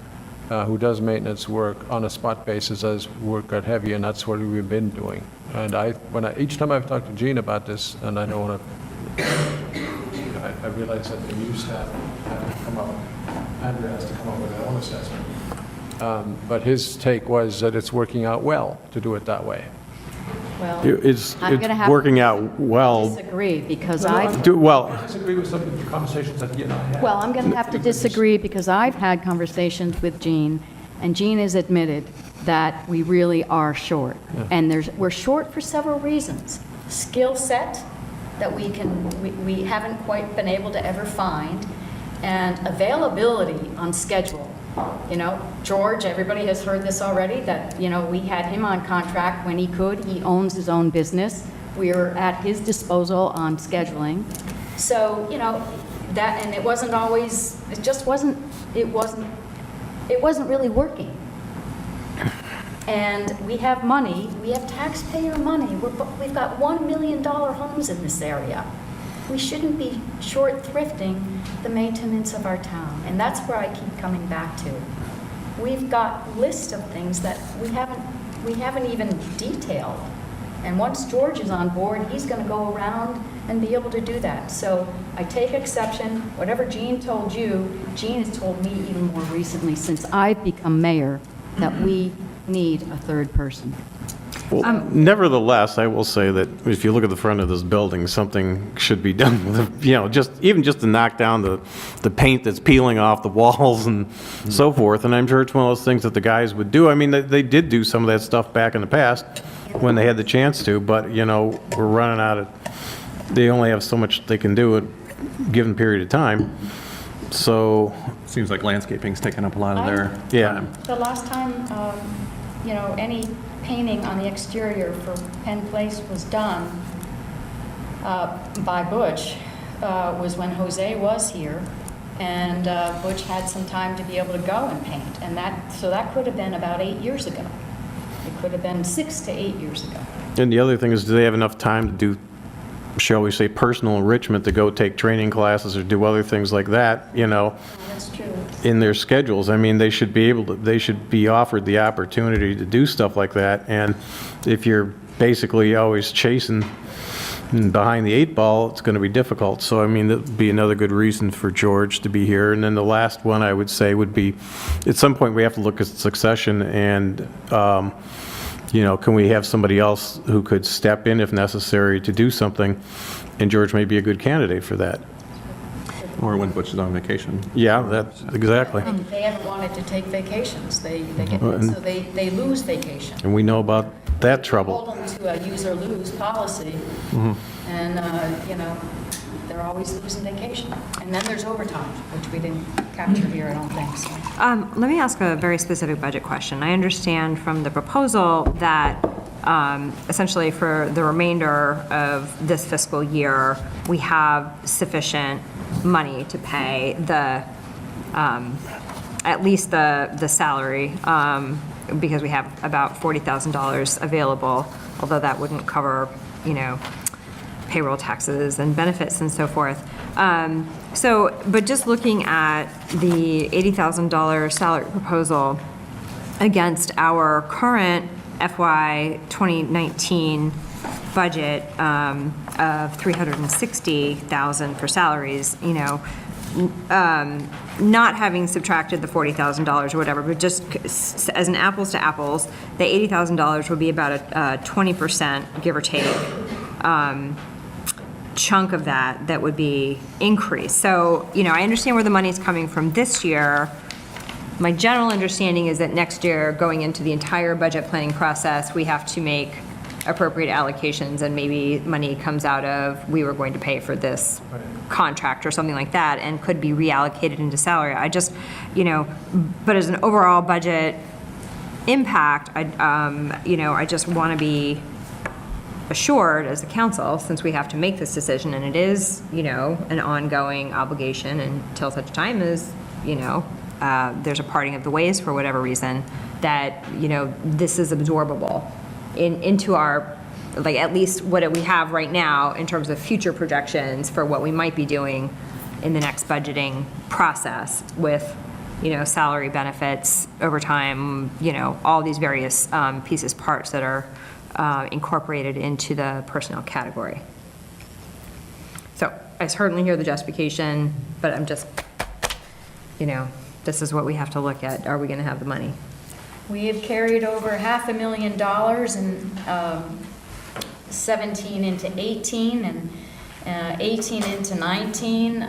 who does maintenance work on a spot basis as work got heavy, and that's what we've been doing. And each time I've talked to Gene about this, and I don't want to, I realize that the new staff have to come up, Andrea has to come up with their own assessment. But his take was that it's working out well to do it that way. Well, It's I'm gonna have working to out well. disagree because I Well, disagree with some of the conversations that he and I had. Well, I'm going to have to disagree because I've had conversations with Gene, and Gene has admitted that we really are short. And we're short for several reasons. Skill set that we haven't quite been able to ever find, and availability on schedule. George, everybody has heard this already, that, we had him on contract when he could. He owns his own business. We are at his disposal on scheduling. So, that, and it wasn't always, it wasn't really working. And we have money, we have taxpayer money. We've got $1 million homes in this area. We shouldn't be short thrifting the maintenance of our town. And that's where I keep coming back to. We've got lists of things that we haven't even detailed. And once George is on board, he's going to go around and be able to do that. So I take exception. Whatever Gene told you, Gene has told me even more recently since I've become mayor that we need a third person. Well, nevertheless, I will say that if you look at the front of this building, something should be done with it, just to knock down the paint that's peeling off the walls and so forth. And I'm sure it's one of those things that the guys would do. I mean, they did do some of that stuff back in the past when they had the chance to, but, we're running out of, they only have so much they can do at a given period of time. So, Seems like landscaping's taking up a lot of their time. The last time, any painting on the exterior for Penn Place was done by Butch was when Jose was here, and Butch had some time to be able to go and paint, and that could have been about 8 years ago. It could have been 6 to 8 years ago. and the other thing is, do they have enough time to do, shall we say, personal enrichment, to go take training classes or do other things like that, That's true. in their schedules? I mean, they should be offered the opportunity to do stuff like that. And if you're basically always chasing behind the 8 ball, it's going to be difficult. So, I mean, that would be another good reason for George to be here. And then the last one I would say would be, at some point we have to look at succession and you know, can we have somebody else who could step in if necessary to do something? And George may be a good candidate for that. Or when Butch is on vacation. Yeah, that's exactly. They haven't wanted to take vacations. They get, Well, and- so they lose vacation. And we know about that trouble. Hold them to a use or lose policy, and, you know, they're always losing vacation. And then there's overtime, which we didn't capture here, I don't think, so. Let me ask a very specific budget question. I understand from the proposal that essentially for the remainder of this fiscal year, we have sufficient money to pay the, at least the salary, because we have about $40,000 available, although that wouldn't cover, you know, payroll taxes and benefits and so forth. But just looking at the $80,000 salary proposal against our current FY 2019 budget of $360,000 for salaries, you know, not having subtracted the $40,000 or whatever, but just as an apples to apples, the $80,000 would be about a 20%, give or take, chunk of that would be increased. So, you know, I understand where the money's coming from this year. My general understanding is that next year, going into the entire budget planning process, we have to make appropriate allocations, and maybe money comes out of, we were going to pay for this contract or something like that, and could be reallocated into salary. I just, you know, but as an overall budget impact, you know, I just want to be assured as a council, since we have to make this decision, and it is, you know, an ongoing obligation until such time as, you know, there's a parting of the ways for whatever reason, that, you know, this is absorbable into our, like, at least what we have right now in terms of future projections for what we might be doing in the next budgeting process with, you know, salary, benefits, overtime, you know, all these various pieces, parts that are incorporated into the personnel category. So I certainly hear the justification, but I'm just, you know, this is what we have to look at. Are we going to have the money? We have carried over $500,000 in 17 into 18, and 18 into 19.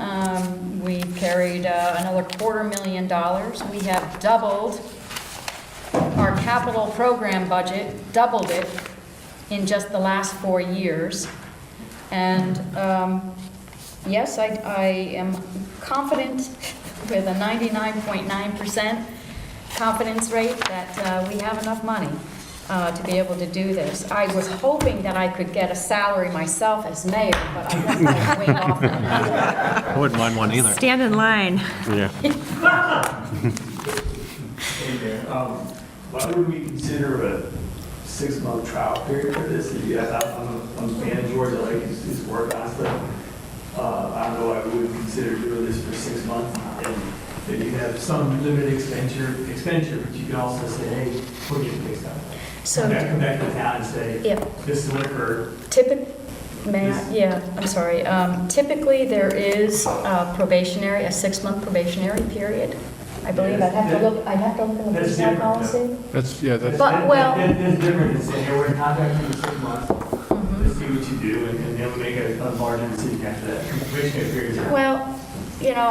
We've carried another $250,000. We have doubled our capital program budget, doubled it in just the last 4 years. And yes, I am confident with a 99.9% confidence rate that we have enough money to be able to do this. I was hoping that I could get a salary myself as mayor, but I guess I'm way off on that. I wouldn't mind one either. Stand in line. Yeah. Hey there, why would we consider a 6-month trial period for this? Yes, I'm a fan of George, I like his work on stuff. I don't know why we would consider doing this for 6 months, and then you have some limited expenditure, but you can also say, hey, we'll get fixed up. So, Come back to town and say, yeah. this is what occurred. Typically, there is a 6-month probationary period. I believe I'd have to look in the That's personnel different, policy. That's But, well- That's different than saying, hey, we're in contract for 6 months, let's see what you do, and then we'll make a larger decision after that. Probationary period is. Well, you know,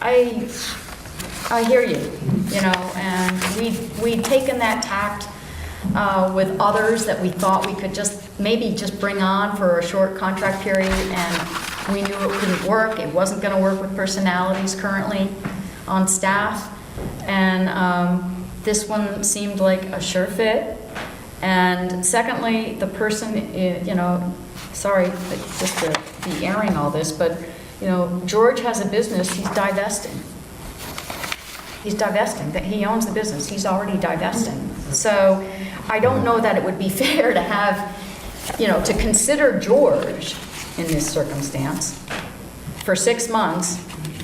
I hear you, you know, and we'd taken that tact with others that we thought we could maybe just bring on for a short contract period, and we knew it couldn't work. It wasn't going to work with personalities currently on staff, and this one seemed like a sure fit. And secondly, the person, you know, sorry just to be airing all this, but, you know, George has a business, he's divesting. That he owns the business, he's already divesting. So I don't know that it would be fair to have, you know, to consider George in this circumstance for 6 months,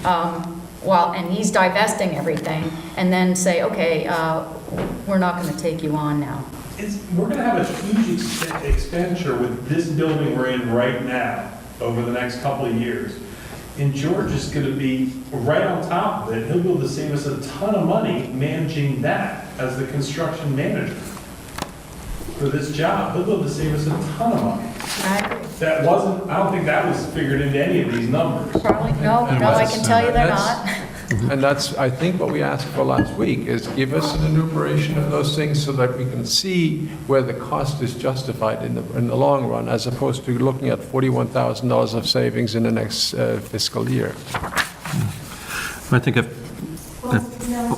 and he's divesting everything, and then say, okay, we're not going to take you on now. We're going to have a huge expenditure with this building we're in right now over the next couple of years. And George is going to be right on top of it. He'll be able to save us a ton of money managing that as the construction manager. for this job, he'll be able to save us a ton of money. I agree. That wasn't, I don't think that was figured into any of these numbers. Probably, no, I can tell you they're not. And that's, I think what we asked for last week, is give us an enumeration of those things so that we can see where the cost is justified in the long run, as opposed to looking at $41,000 of savings in the next fiscal year. I think if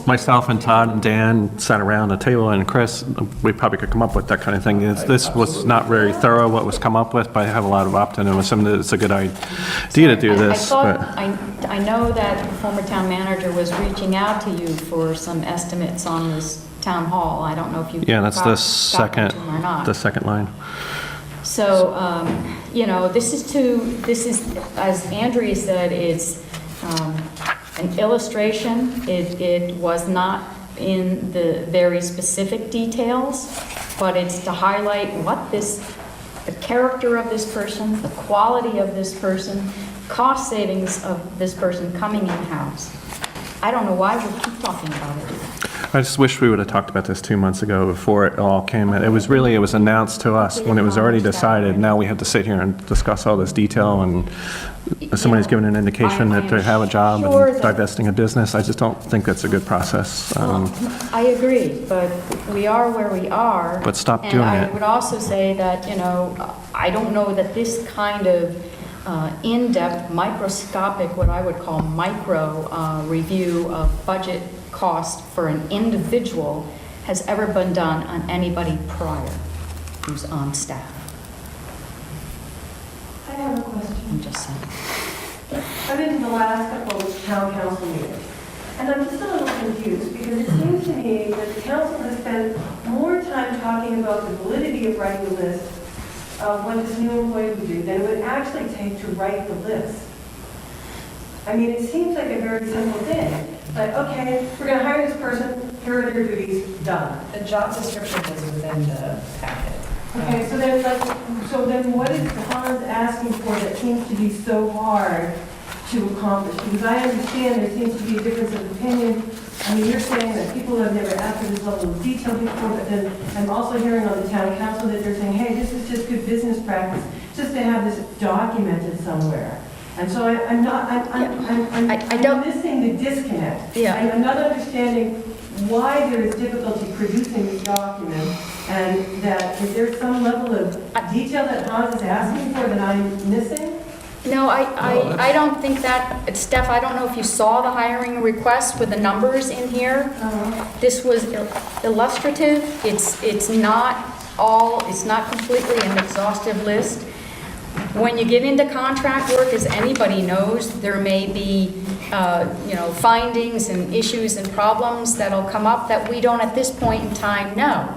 myself and Todd and Dan sat around a table, and Chris, we probably could come up with that kind of thing. This was not very thorough, what was come up with, but I have a lot of optimism that it's a good idea to do this. I know that the former town manager was reaching out to you for some estimates on this town hall. I don't know if you Yeah, that's got the them second, to him or not. the second line. So, this is, as Andrea said, it's an illustration. It was not in the very specific details, but it's to highlight the character of this person, the quality of this person, cost savings of this person coming in-house. I don't know why we keep talking about it. I just wish we would have talked about this 2 months ago before it all came in. It was announced to us when it was already decided. Now we have to sit here and discuss all this detail, and somebody's given an indication that they have a job and divesting a business. I just don't think that's a good process. I agree, but we are where we are. But stop doing And I it. would also say that, I don't know that this kind of in-depth, microscopic, what I would call micro review of budget cost for an individual has ever been done on anybody prior who's on staff. I have a question. I'm just saying. I've been to the last couple of town council meetings, and I'm just a little confused, because it seems to me that the council has spent more time talking about the validity of writing the list of what this new employee would do than it would actually take to write the list. I mean, it seems like a very simple thing. Like, okay, we're going to hire this person, here are their duties, done. The job description is within the packet. Okay, so then what is Hans asking for that seems to be so hard to accomplish? Because I understand there seems to be a difference of opinion. I mean, you're saying that people have never asked for this level of detail before, but then I'm also hearing on the town council that they're saying, hey, this is just good business practice, just to have this documented somewhere. And so I'm missing the disconnect. Yeah. I'm not understanding why there is difficulty producing this document, and that is there some level of detail that Hans is asking for that I'm missing? No, I don't think that, Steph, I don't know if you saw the hiring request with the numbers in here. This was illustrative. It's not completely an exhaustive list. When you get into contract work, as anybody knows, there may be, findings and issues and problems that'll come up that we don't at this point in time know.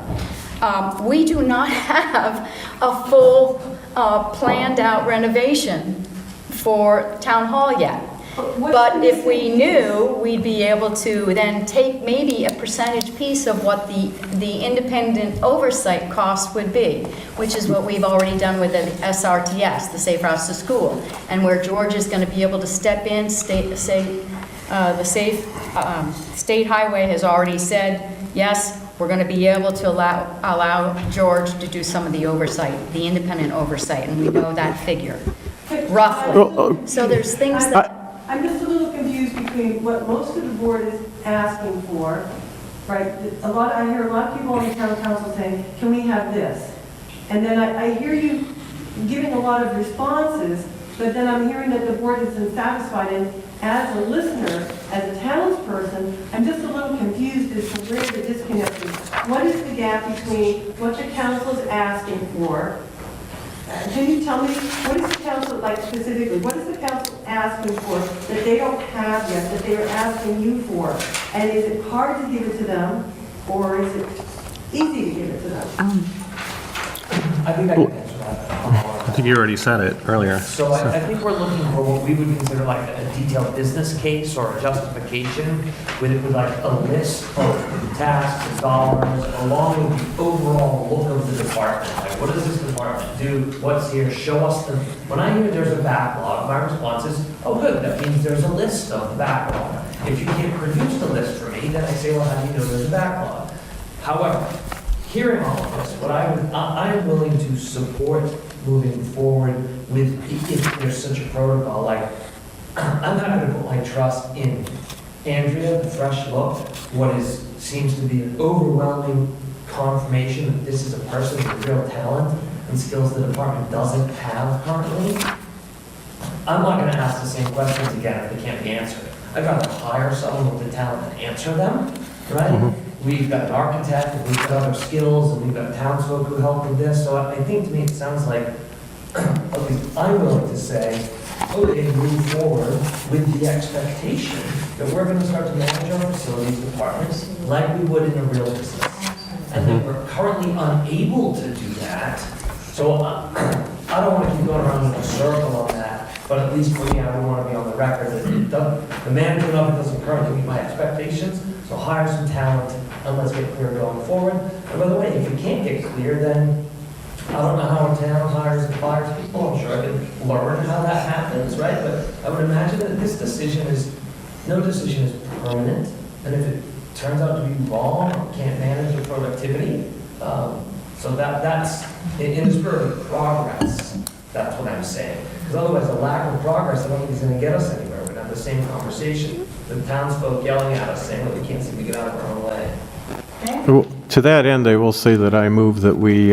We do not have a full planned out renovation for town hall yet. But if we knew, we'd be able to then take maybe a percentage piece of what the independent oversight cost would be, which is what we've already done with the SRTS, the Safe Routes to School, and where George is going to be able to step in, the State Highway has already said, yes, we're going to be able to allow George to do some of the oversight, the independent oversight, and we know that figure, roughly. So there's things that... I'm just a little confused between what most of the board is asking for, right? I hear a lot of people on the town council saying, can we have this? And then I hear you giving a lot of responses, but then I'm hearing that the board isn't satisfied. And as a listener, as a townsperson, I'm just a little confused as to where the disconnect is. What is the gap between what the council is asking for? Can you tell me, what is the council, like specifically, what is the council asking for that they don't have yet, that they are asking you for? And is it hard to give it to them, or is it easy to give it to them? I think I can answer that. I think you already said it earlier. So I think we're looking for what we would consider like a detailed business case or a justification with like a list of tasks and dollars along with the overall look of the department. Like, what does this department do? What's here? Show us the... When I hear there's a backlog, my response is, oh good, that means there's a list of the backlog. If you can't produce the list for me, then I say, well, how do you know there's a backlog? However, hearing all of this, what I'm willing to support moving forward with, if there's such a protocol, like, I'm not gonna put my trust in Andrea, the fresh look, seems to be an overwhelming confirmation that this is a person with real talent and skills the department doesn't have currently. I'm not gonna ask the same questions again if they can't be answered. I'd rather hire someone with the talent and answer them, right? We've got an architect, and we've got other skills, and we've got townsfolk who help with this, so I think to me it sounds like, at least I'm willing to say, okay, move forward with the expectation that we're gonna start to manage our facilities departments like we would in a real business. And that we're currently unable to do that. So I don't wanna keep going around in a circle on that, but at least for me, I would wanna be on the record that the management of it doesn't currently meet my expectations. So hire some talent and let's get clear going forward. And by the way, if you can't get clear, then I don't know how a town hires and fires people. I'm sure I can learn how that happens, right? But I would imagine that no decision is permanent. And if it turns out to be wrong, or can't manage the productivity, so that's, in the spirit of progress, that's what I'm saying. Because otherwise, the lack of progress, I don't think is going to get us anywhere. We're going to have the same conversation, the townsfolk yelling at us, saying that we can't seem to get out of our own way. Well, to that end, I will say that I move that we